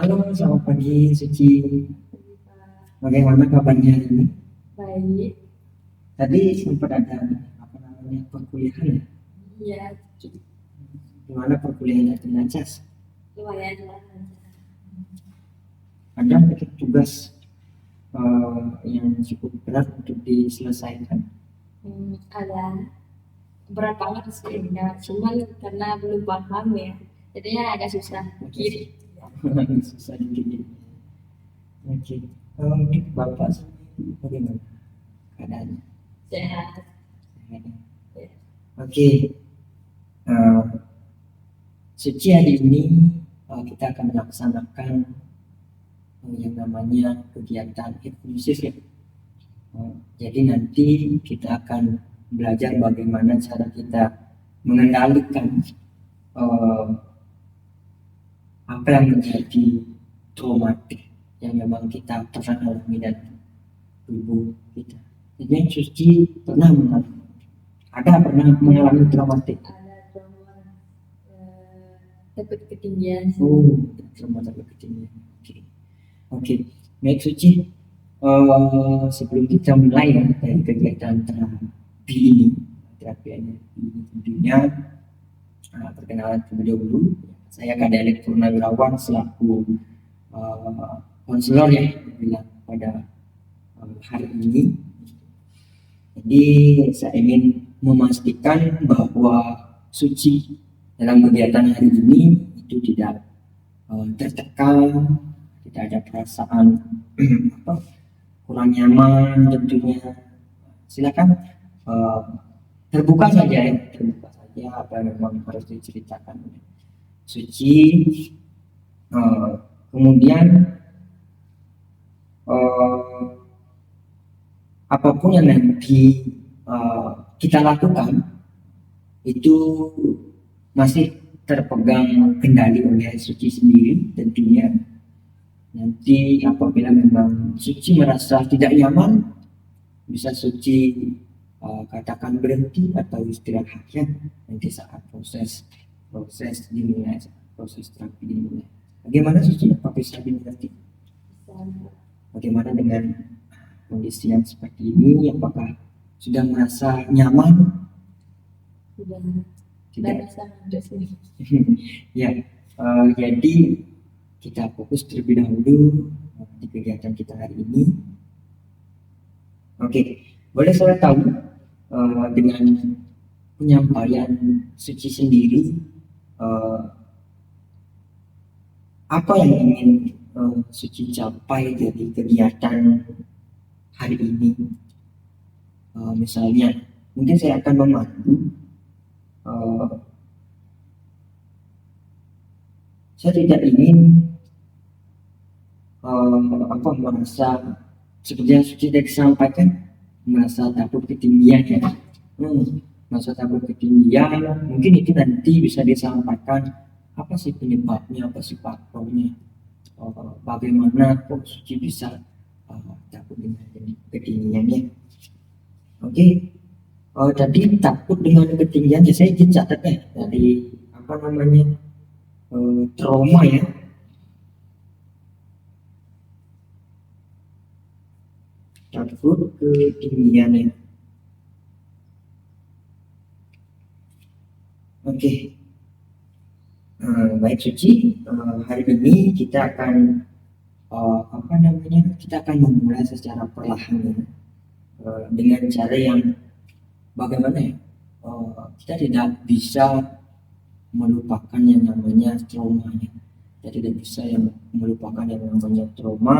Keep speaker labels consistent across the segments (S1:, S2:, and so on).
S1: Halo, selamat pagi Suci. Bagaimana kabarnya hari ini?
S2: Baik,
S1: Tadi sempat ada apa namanya perkuliahan ya?
S2: iya,
S1: Gimana perkuliahannya lancar?
S2: lumayan lah.
S1: Ada mungkin tugas yang cukup berat untuk diselesaikan.
S2: Ada berat banget sih, enggak. Cuman karena belum paham ya, jadinya agak susah. Kiri,
S1: Susah dikit. Oke. Untuk Bapak sendiri bagaimana keadaannya?
S2: sehat.
S1: Sehat ya?
S2: Ya.
S1: Oke. Eh, Suci hari ini kita akan melaksanakan yang namanya kegiatan inklusif ya. Jadi nanti kita akan belajar bagaimana cara kita mengendalikan uh, apa yang menjadi traumatik yang memang kita pernah alami dan tubuh kita. Jadi yang Suci pernah mengalami, pernah mengalami traumatik.
S2: Ada trauma takut ketinggian sih.
S1: Trauma ketinggian. Oke, oke. Baik Suci, sebelum kita mulai ya, dari kegiatan terapi ini, terapi NLP ini tentunya perkenalan terlebih dahulu. Saya Kak Purnawirawan selaku konselor yang bilang pada hari ini. Jadi saya ingin memastikan bahwa Suci dalam kegiatan hari ini itu tidak tertekan, tidak ada perasaan kurang nyaman tentunya. Silakan terbuka saja ya, terbuka saja apa yang memang harus diceritakan oleh Suci. Kemudian apapun yang nanti kita lakukan itu masih terpegang kendali oleh Suci sendiri tentunya. Nanti apabila memang Suci merasa tidak nyaman, bisa Suci katakan berhenti atau istirahat ya nanti saat proses dimulai, proses terapi dimulai. Bagaimana Suci? Apa bisa dimengerti? Bagaimana dengan kondisi yang seperti ini? Apakah sudah merasa nyaman?
S2: Sudah,
S1: Tidak.
S2: merasa sudah sih.
S1: Ya, jadi kita fokus terlebih dahulu di kegiatan kita hari ini. Oke, boleh saya tahu dengan penyampaian Suci sendiri apa yang ingin Suci capai dari kegiatan hari ini? Misalnya, mungkin saya akan memandu. Saya tidak ingin merasa seperti yang Suci tadi sampaikan, merasa takut ketinggian ya. Merasa takut ketinggian, mungkin itu nanti bisa disampaikan apa sih penyebabnya, apa sih faktornya, bagaimana kok Suci bisa takut dengan ketinggiannya. Oke. Tadi takut dengan ketinggian ya, saya ingin catat ya dari apa namanya trauma ya. Takut ketinggian ya. Oke. Baik Suci, hari ini kita akan kita akan memulai secara perlahan ya. Dengan cara yang bagaimana ya, kita tidak bisa melupakan yang namanya trauma ya. Kita tidak bisa yang melupakan yang namanya trauma,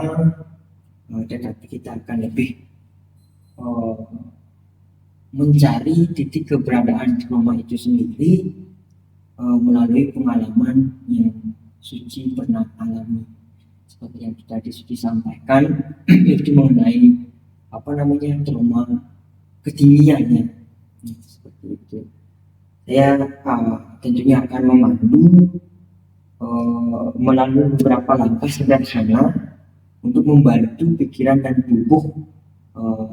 S1: tetapi kita akan lebih mencari titik keberadaan trauma itu sendiri melalui pengalaman yang Suci pernah alami. Seperti yang tadi Suci sampaikan itu mengenai apa namanya trauma ketinggian ya. Seperti itu. Saya tentunya akan memandu melalui beberapa langkah sederhana untuk membantu pikiran dan tubuh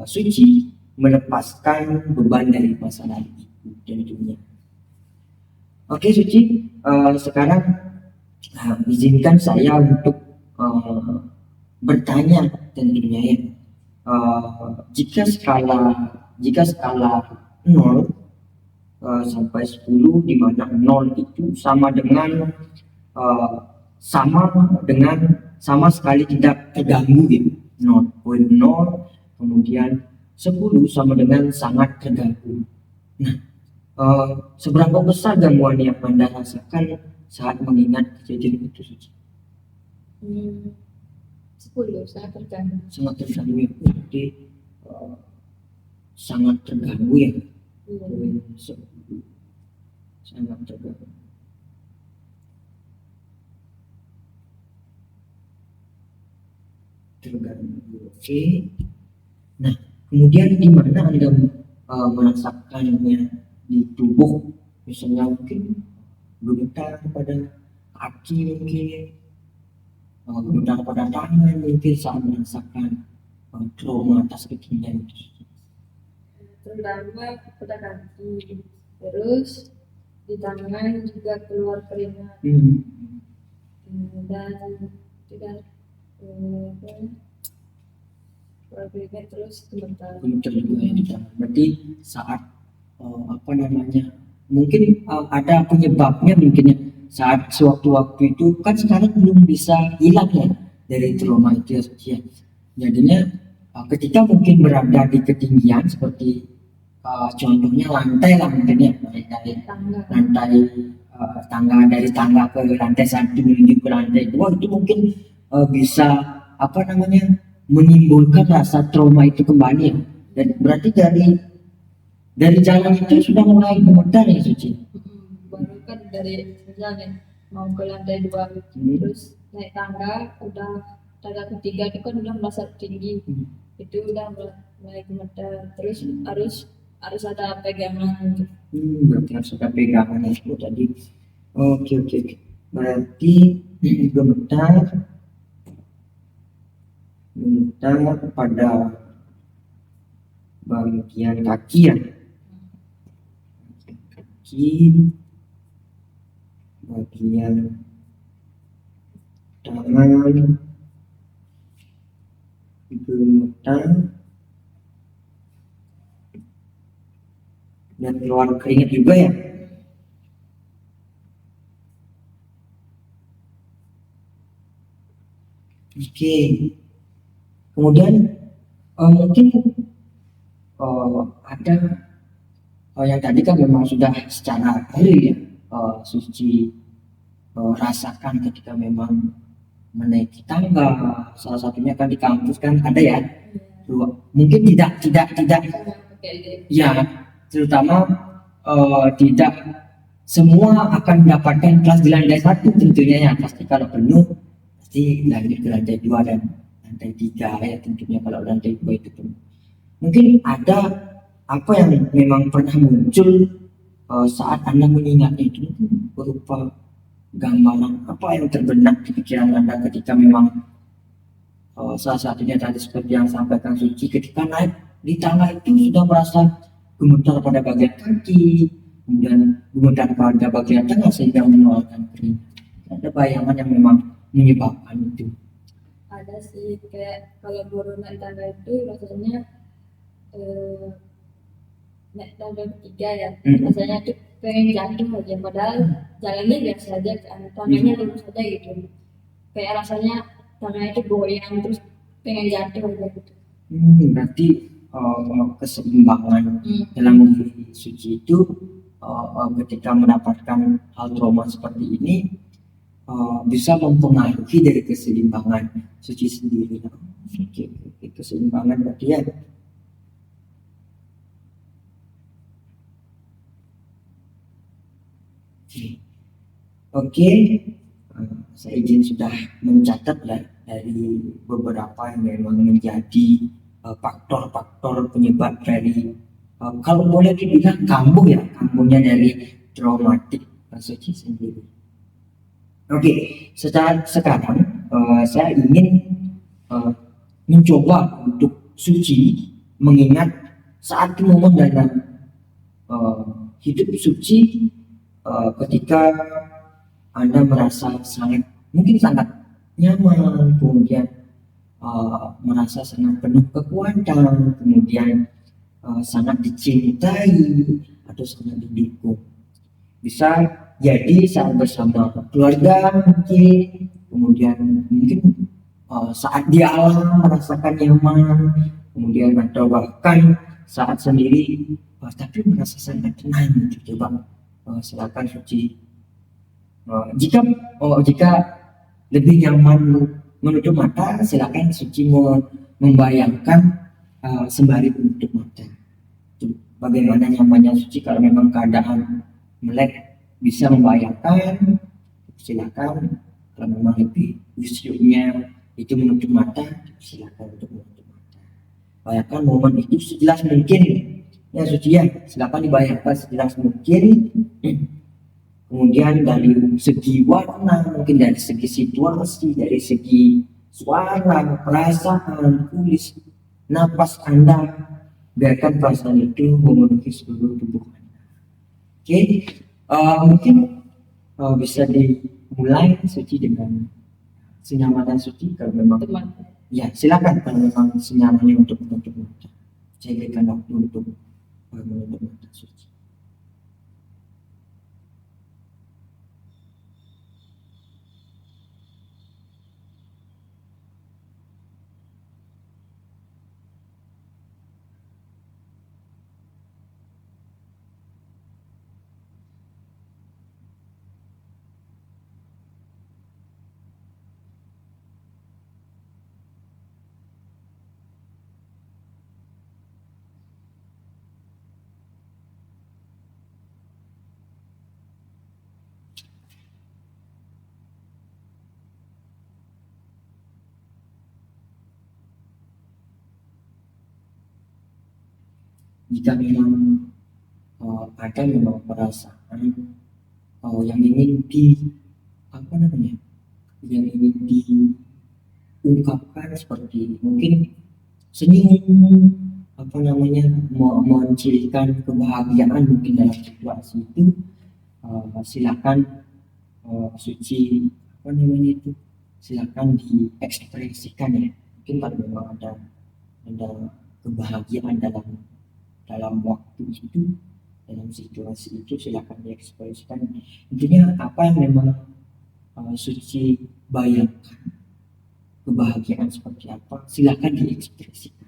S1: Suci melepaskan beban dari masa lalu itu tentunya. Oke Suci, sekarang izinkan saya untuk eh, bertanya tentunya ya, jika skala 0 sampai 10, di mana 0 itu sama dengan eh, sama sekali tidak terganggu gitu, 0,0, kemudian 10 sama dengan sangat terganggu. Nah, seberapa besar gangguan yang Anda rasakan saat mengingat kejadian itu, Suci?
S2: 10 saya terganggu.
S1: Sangat terganggu ya, berarti sangat terganggu ya.
S2: Iya.
S1: Sangat terganggu. Oke. Nah, kemudian di mana Anda merasakannya di tubuh? Misalnya mungkin gemetar pada kaki, mungkin gemetar pada tangan, mungkin saat merasakan trauma atas kejadian itu.
S2: Terutama pada kaki, terus di tangan juga keluar keringat, dan tidak keluar keringat terus gemetar.
S1: Gemetar juga ya di tangan. Berarti saat mungkin ada penyebabnya mungkin ya, saat sewaktu-waktu itu kan sekarang belum bisa hilang ya dari trauma itu ya. Jadinya ketika mungkin berada di ketinggian seperti contohnya lantai lah mungkin ya, lantai tangga, dari tangga ke lantai 1 menuju ke lantai 2 itu mungkin bisa menimbulkan rasa trauma itu kembali ya. Dan berarti dari jalan itu sudah mulai gemetar ya, Suci?
S2: Baru kan dari misalnya mau ke lantai 2 terus naik tangga, udah tangga ketiga itu kan udah merasa tinggi, itu udah mulai gemetar, terus harus ada pegangan.
S1: Berarti harus ada pegangan itu tadi. Oke. Berarti gemetar pada bagian kaki ya, bagian tangan, gemetar dan keluar keringat juga ya. Oke. Kemudian mungkin ada yang tadi kan memang sudah secara real ya, Suci rasakan ketika memang menaiki tangga, salah satunya kan di kampus kan ada ya, mungkin tidak ya, terutama tidak semua akan mendapatkan kelas di lantai 1 tentunya ya, pasti kalau penuh pasti lanjut ke lantai 2 dan lantai 3 ya, tentunya kalau lantai 2 itu penuh. Mungkin ada apa yang memang pernah muncul saat Anda mengingatnya itu, berupa gambaran apa yang terbenak di pikiran Anda ketika memang salah satunya tadi seperti yang sampaikan Suci, ketika naik di tangga itu sudah merasa gemetar pada bagian kaki, kemudian gemetar pada bagian tengah sehingga mengeluarkan keringat. Ada bayangan yang memang menyebabkan itu?
S2: Ada sih, kayak kalau baru naik tangga itu rasanya naik tangga ketiga ya, rasanya tuh pengen jatuh aja, padahal jalannya biasa aja kan, tangganya lurus aja gitu, kayak rasanya tangannya itu goyang terus pengen jatuh aja gitu.
S1: Berarti keseimbangan dalam diri Suci itu ketika mendapatkan hal trauma seperti ini bisa mempengaruhi dari keseimbangan Suci sendiri. Oke, keseimbangan berarti ya. Oke, saya izin sudah mencatat ya dari beberapa yang memang menjadi faktor-faktor penyebab dari kalau boleh dibilang kambuhnya dari traumatik Suci sendiri. Oke, sekarang saya ingin mencoba untuk Suci mengingat saat momen dalam hidup Suci ketika Anda merasa sangat nyaman, kemudian merasa sangat penuh kekuatan, kemudian sangat dicintai atau sangat didukung. Bisa jadi saat bersama keluarga mungkin, kemudian mungkin saat di alam merasakan nyaman, kemudian atau bahkan saat sendiri tapi merasa sangat tenang gitu. Coba silakan Suci. Jika lebih nyaman menutup mata, silakan Suci membayangkan sembari menutup mata. Bagaimana nyamannya Suci kalau memang keadaan melek, bisa membayangkan, silakan. Kalau memang lebih usianya itu menutup mata, silakan untuk menutup mata. Bayangkan momen itu sejelas mungkin ya Suci ya, silakan dibayangkan sejelas mungkin. Kemudian dari segi warna, mungkin dari segi situasi, dari segi suara, perasaan, tulis, napas Anda, biarkan perasaan itu memenuhi seluruh tubuh Anda. Oke, mungkin bisa dimulai Suci dengan senyaman dan Suci kalau memang
S2: teman.
S1: ya silakan kalau memang senyamannya untuk menutup mata. Saya berikan waktu untuk menutup mata Suci. Jika memang ada memang perasaan yang ingin apa namanya yang ingin diungkapkan seperti mungkin senyum, apa namanya mencirikan kebahagiaan mungkin dalam situasi itu, silakan Suci apa namanya itu, silakan diekspresikan ya. Mungkin kalau memang ada kebahagiaan dalam waktu itu, dalam situasi itu, silakan diekspresikan. Intinya apa yang memang Suci bayangkan, kebahagiaan seperti apa, silakan diekspresikan.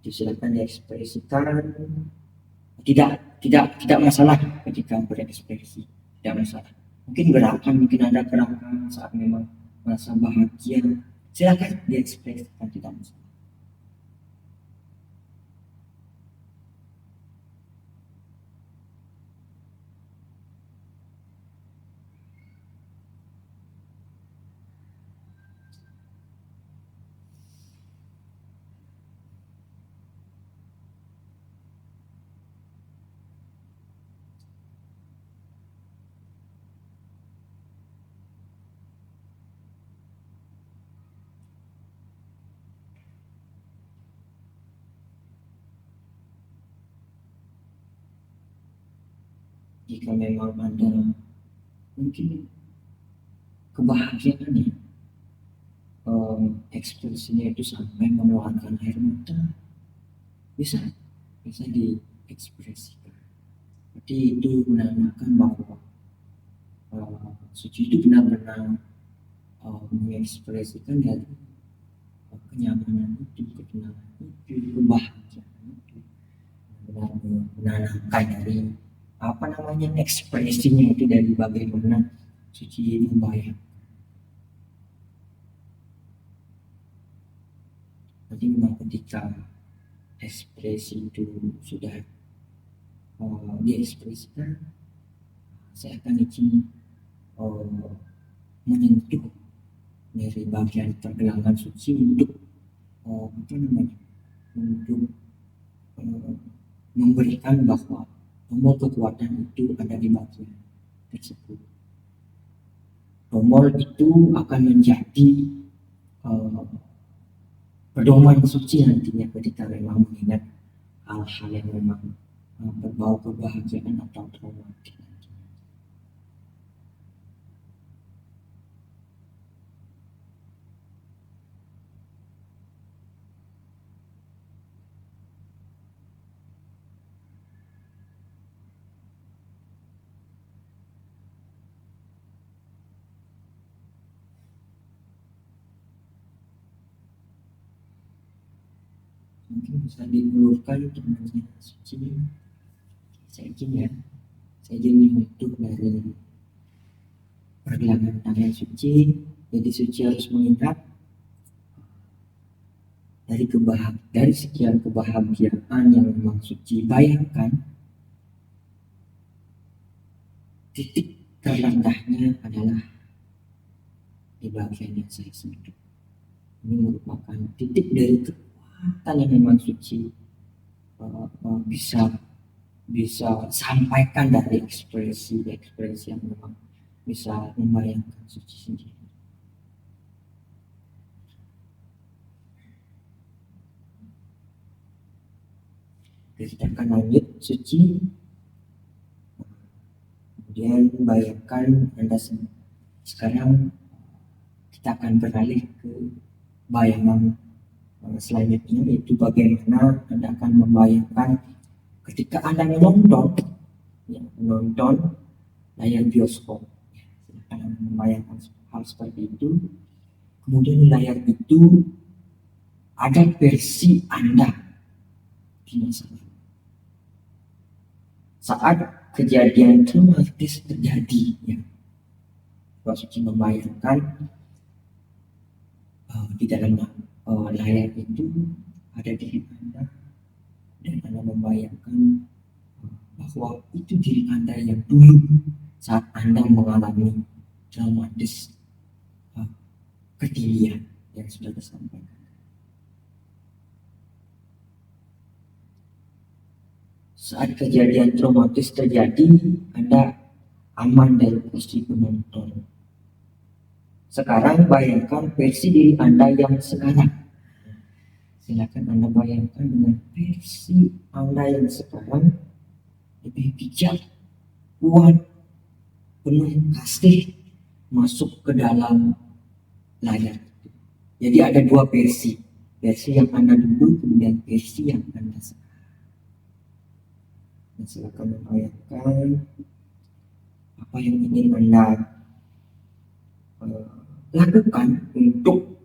S1: Itu silakan diekspresikan. Tidak masalah ketika berekspresi, tidak masalah. Mungkin gerakan, mungkin ada gerakan saat memang merasa bahagia, silakan diekspresikan, tidak masalah. Jika memang ada mungkin kebahagiaan ya, ekspresinya itu sampai mengeluarkan air mata, bisa diekspresikan. Jadi itu menandakan bahwa Suci itu benar-benar mengekspresikan dari kenyamanan itu, ketenangan itu, kebahagiaan itu, benar menanamkan dari apa namanya ekspresinya itu, dari bagaimana Suci membayar. Jadi memang ketika ekspresi itu sudah diekspresikan, saya akan izin menyentuh dari bagian pergelangan Suci untuk apa namanya, untuk memberikan bahwa tombol kekuatan itu ada di bagian tersebut. Tombol itu akan menjadi pedoman Suci nantinya ketika memang mengingat hal-hal yang memang berbau kebahagiaan atau traumatik. mungkin bisa diulurkan tangannya suci. Saya izin ya, saya izin untuk dari pergelangan tangan suci. Jadi suci harus mengingat dari sekian kebahagiaan yang memang suci bayangkan, titik terendahnya adalah di bagian yang saya sentuh. Ini merupakan titik dari kekuatan yang memang suci bisa sampaikan dari ekspresi yang memang bisa membayangkan suci sendiri. Kita akan lanjut suci. Kemudian bayangkan Anda sekarang kita akan beralih ke bayangan selanjutnya, yaitu bagaimana Anda akan membayangkan ketika Anda menonton layar bioskop. Anda membayangkan hal seperti itu. Kemudian di layar itu ada versi Anda di masa lalu. Saat kejadian traumatis terjadi, ya, Pak Suci membayangkan di dalam layar itu ada diri Anda, dan Anda membayangkan bahwa itu diri Anda yang dulu saat Anda mengalami traumatis ketindihan yang sudah disampaikan. Saat kejadian traumatis terjadi, Anda aman dari posisi penonton. Sekarang bayangkan versi diri Anda yang sekarang. Silakan Anda bayangkan dengan versi Anda yang sekarang, lebih bijak, kuat, penuh kasih, masuk ke dalam layar. Jadi ada dua versi yang Anda dulu, kemudian versi yang Anda sekarang. Silakan membayangkan apa yang ingin Anda lakukan untuk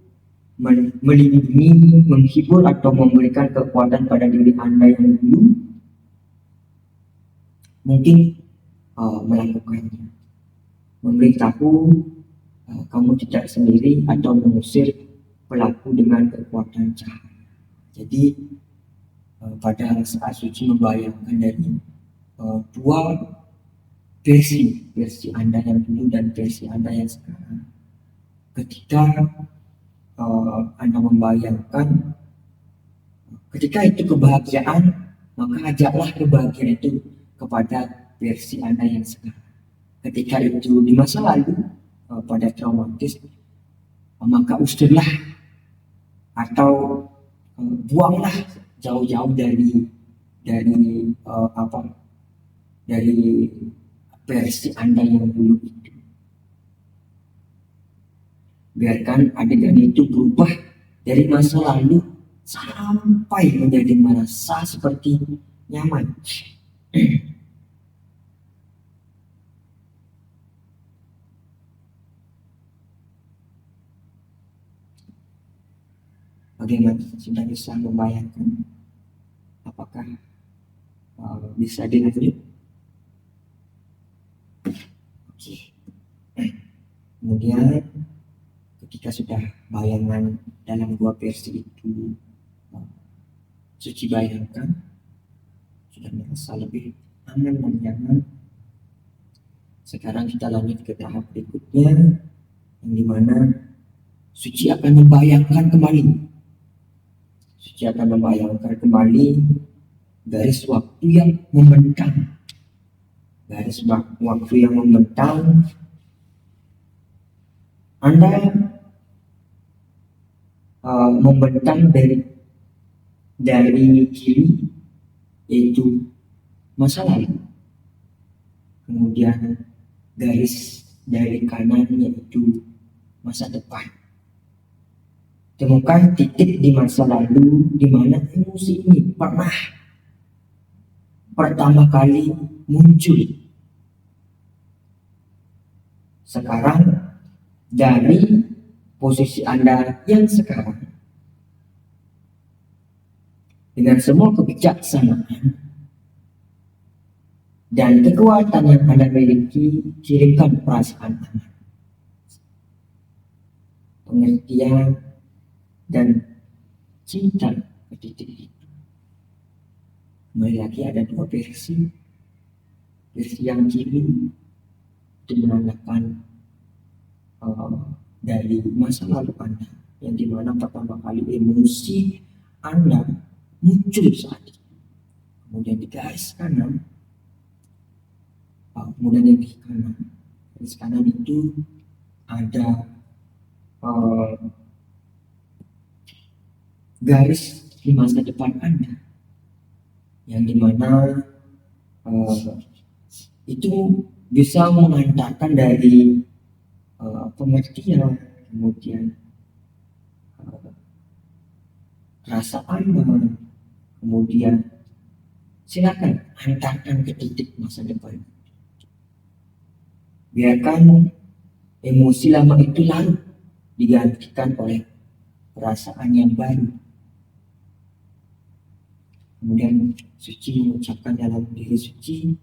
S1: melindungi, menghibur atau memberikan kekuatan pada diri Anda yang dulu. Mungkin melakukannya, memberitahu kamu tidak sendiri, atau mengusir pelaku dengan kekuatan cahaya. Jadi pada saat suci membayangkan dari dua versi Anda yang dulu dan versi Anda yang sekarang. Ketika Anda membayangkan ketika itu kebahagiaan, maka ajaklah kebahagiaan itu kepada versi Anda yang sekarang. Ketika itu di masa lalu pada traumatis, maka usirlah atau buanglah jauh-jauh dari versi Anda yang dulu itu. Biarkan adegan itu berubah dari masa lalu sampai menjadi merasa seperti nyaman. Bagaimana, sudah bisa membayangkan? Apakah bisa dilanjut? Oke. Kemudian ketika sudah bayangan dalam dua versi itu suci bayangkan, sudah merasa lebih aman dan nyaman. Sekarang kita lanjut ke tahap berikutnya, yang dimana suci akan membayangkan kembali garis waktu yang membentang. Anda membentang dari kiri, yaitu masa lalu. Kemudian garis dari kanan, yaitu masa depan. Temukan titik di masa lalu di mana emosi ini pernah pertama kali muncul. Sekarang dari posisi Anda yang sekarang, dengan semua kebijaksanaan dan kekuatan yang Anda miliki, kirimkan perasaan Anda, pengertian dan cinta ke titik itu. Kembali lagi ada dua versi. Versi yang kiri itu menandakan dari masa lalu Anda, yang dimana pertama kali emosi Anda muncul saat itu. Kemudian di garis kanan, kemudian yang di kanan, garis kanan itu ada garis di masa depan Anda, yang dimana itu bisa mengantarkan dari pengertian, kemudian rasa aman, kemudian silakan hantarkan ke titik masa depan. Biarkan emosi lama itu lalu digantikan oleh perasaan yang baru. Kemudian suci mengucapkan dalam diri suci,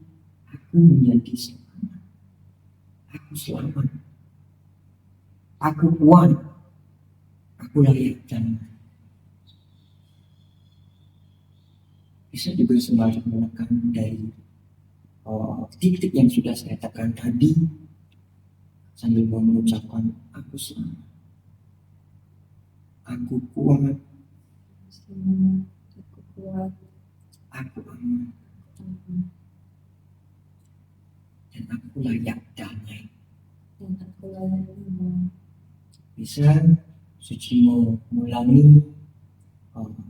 S1: aku menjadi selamat, aku selamat, aku kuat, aku layak damai. Bisa juga sembari menekan dari titik yang sudah saya tekan tadi, sambil mengucapkan aku selamat, aku kuat, aku aman, dan aku layak damai. Bisa suci mengulangi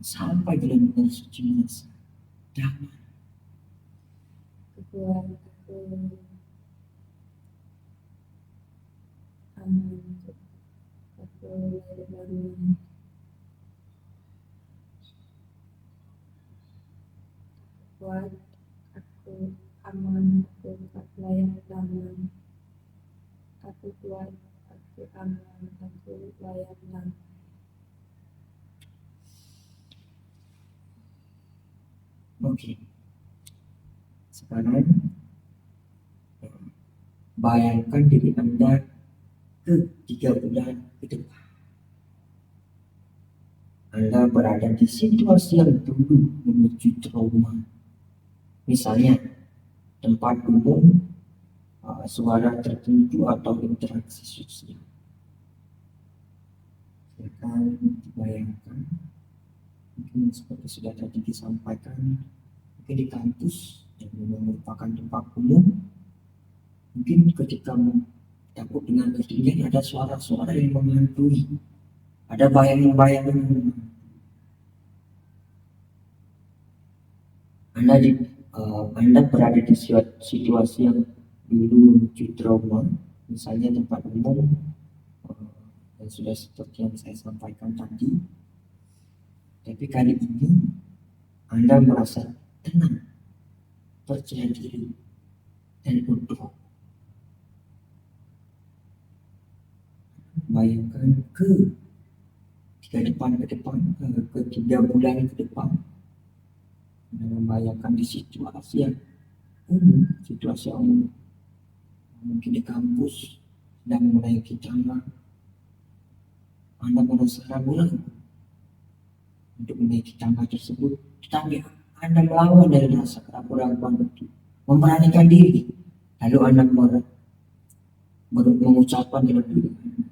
S1: sampai benar-benar suci merasa damai.
S2: Kuat, aku aman, aku layak damai. Aku kuat, aku aman, aku layak damai.
S1: Oke. Sekarang bayangkan diri Anda ke 3 bulan ke depan. Anda berada di situasi yang dulu memicu trauma. Misalnya tempat umum, suara tertentu atau interaksi sosial. Silakan bayangkan, mungkin seperti sudah tadi disampaikan, mungkin di kampus yang merupakan tempat umum, mungkin ketika takut dengan ketinggian ada suara-suara yang menghantui, ada bayangan-bayangan. Anda berada di situasi yang dulu memicu trauma, misalnya tempat umum, yang sudah seperti yang saya sampaikan tadi. Tapi kali ini Anda merasa tenang, percaya diri, dan utuh. Bayangkan ke 3 bulan ke depan, membayangkan di situasi yang umum, mungkin di kampus sedang menaiki tangga. Anda merasa ragu untuk menaiki tangga tersebut, tetapi Anda melawan dari rasa keraguan itu, memberanikan diri, lalu Anda mengucapkan dalam diri Anda,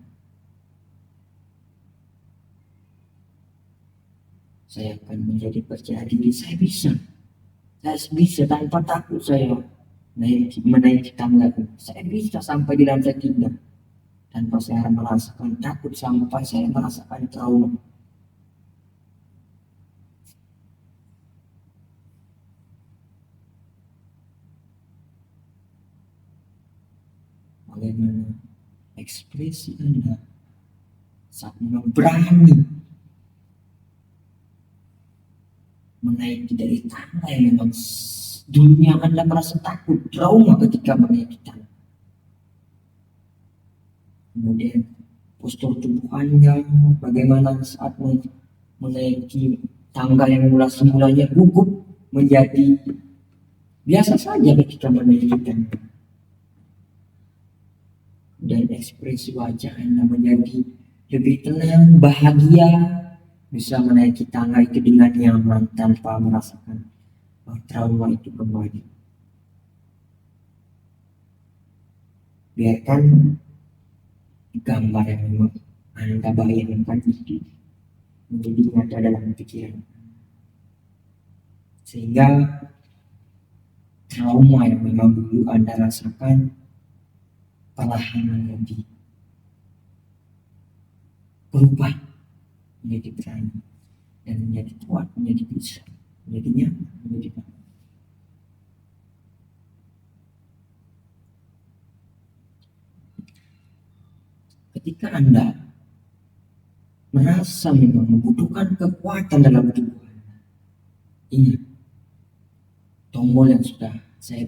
S1: saya akan menjadi percaya diri, saya bisa tanpa takut. Saya menaiki tangga, saya bisa sampai di lantai 3 tanpa saya merasakan takut, sampai saya merasakan trauma. Bagaimana ekspresi Anda saat berani menaiki dari tangga yang memang dunia Anda merasa takut, trauma ketika menaiki tangga. Kemudian postur tubuh Anda bagaimana saat menaiki tangga yang semulanya gugup menjadi biasa saja ketika menyanyikan, dan ekspresi wajah Anda menjadi lebih tenang, bahagia, bisa menaiki tangga itu dengan nyaman tanpa merasakan trauma itu kembali. Biarkan gambar yang memang Anda bayangkan itu menjadi nyata dalam pikiran, sehingga trauma yang memang dulu Anda rasakan perlahan menjadi berubah menjadi berani dan menjadi kuat, menjadi bisa, menjadi nyaman, menjadi baik. Ketika Anda merasa memang membutuhkan kekuatan dalam tubuh Anda, ingat tombol yang sudah saya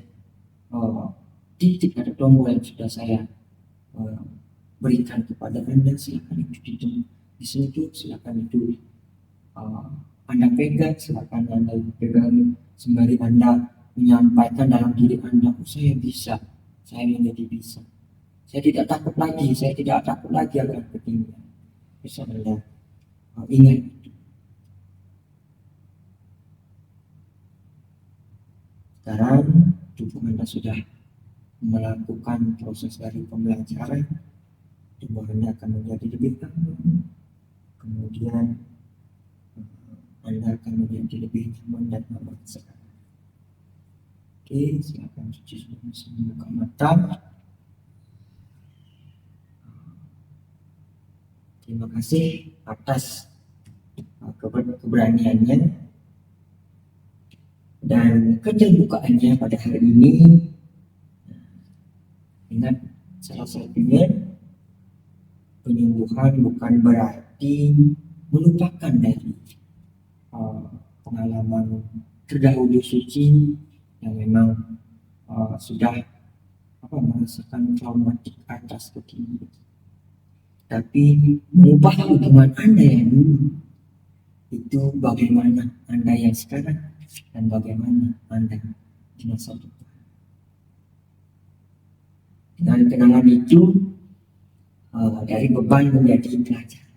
S1: titik atau tombol yang sudah saya berikan kepada Anda, silakan itu disentuh, silakan itu Anda pegang, silakan Anda pegang sembari Anda menyampaikan dalam diri Anda, saya bisa, saya menjadi bisa, saya tidak takut lagi akan ketinggian. Bisa Anda ingat itu. Sekarang tubuh Anda sudah melakukan proses dari pembelajaran, tubuh Anda akan menjadi lebih aman, kemudian Anda akan menjadi lebih nyaman dan aman sekarang. Oke, silakan cuci bisa membuka mata. Terima kasih atas keberaniannya dan keterbukaannya pada hari ini. Ingat, salah satunya penyembuhan bukan berarti melupakan dari pengalaman terdahulu suci yang memang sudah merasakan traumatik atas ketinggian, tapi mengubah hubungan Anda yang dulu itu bagaimana Anda yang sekarang dan bagaimana Anda di masa depan. Dengan kenangan itu, dari beban menjadi pelajaran,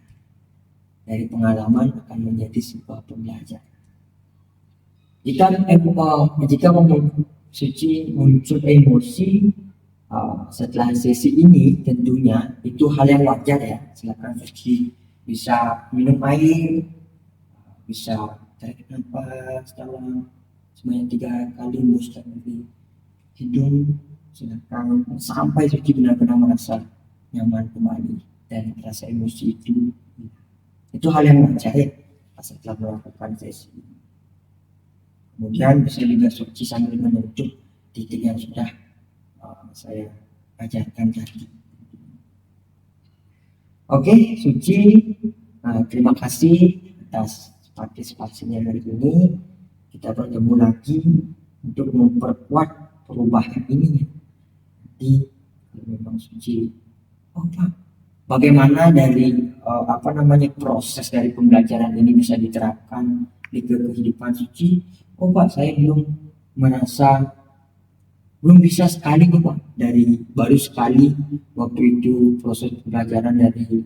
S1: dari pengalaman akan menjadi sebuah pembelajaran. Jika suci muncul emosi setelah sesi ini, tentunya itu hal yang wajar ya. Silakan suci bisa minum air, bisa tarik nafas dalam sebanyak 3 kali, hembuskan dari hidung. Silakan sampai suci benar-benar merasa nyaman kembali dan rasa emosi itu hal yang wajar ya setelah melakukan sesi ini. Kemudian bisa juga suci sambil menyentuh titik yang sudah saya ajarkan tadi. Oke, suci, terima kasih atas partisipasinya hari ini. Kita bertemu lagi untuk memperkuat perubahan ini. Jadi memang suci, bagaimana dari proses dari pembelajaran ini bisa diterapkan di kehidupan suci. Pak, saya belum bisa sekali Pak, baru sekali waktu itu proses pembelajaran dari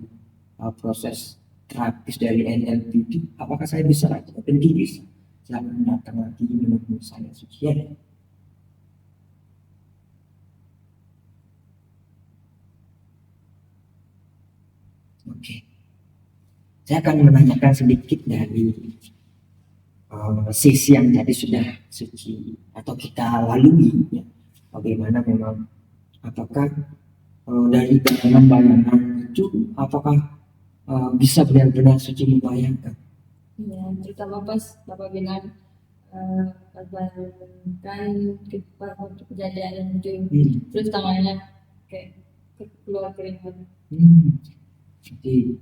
S1: proses terapis dari NLP itu, apakah saya bisa lagi? Tentu bisa. Silakan datang lagi menemui saya suci ya. Oke. Saya akan menanyakan sedikit dari sisi yang tadi sudah suci atau kita lalui ya. Bagaimana memang, apakah dari bayangan-bayangan itu apakah bisa benar-benar suci membayangkan?
S2: Ya, terutama pas Bapak bilang bayangkan waktu kejadian yang muncul, terus tangannya kayak keluar keringat.
S1: Jadi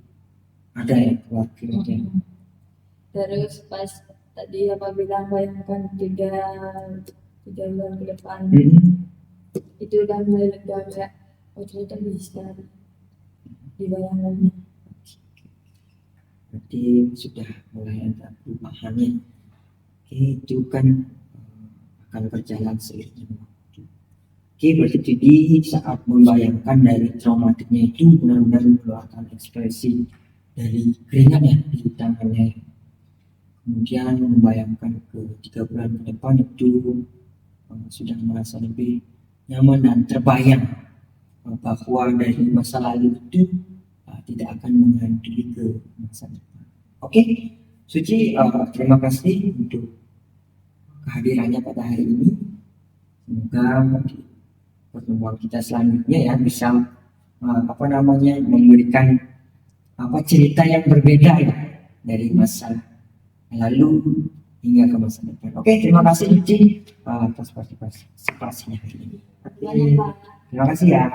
S1: ada ya keluar keringat.
S2: Terus pas tadi Bapak bilang bayangkan 3 bulan ke depan, itu udah mulai lega kayak ternyata bisa dibayangkannya.
S1: berarti sudah mulai ada perubahannya. Oke, itu kan akan berjalan seiring waktu. Oke, berarti jadi saat membayangkan dari traumatiknya itu benar-benar mengeluarkan ekspresi dari keringat ya di tangannya. Kemudian membayangkan ke 3 bulan ke depan itu sudah merasa lebih nyaman dan terbayang bahwa dari masa lalu itu tidak akan menghantui ke masa depan. Oke, Suci, terima kasih untuk kehadirannya pada hari ini. Semoga di pertemuan kita selanjutnya ya bisa memberikan cerita yang berbeda ya dari masa lalu hingga ke masa depan. Oke, terima kasih Suci atas partisipasinya hari ini.
S2: Banyak banget.
S1: Terima kasih ya.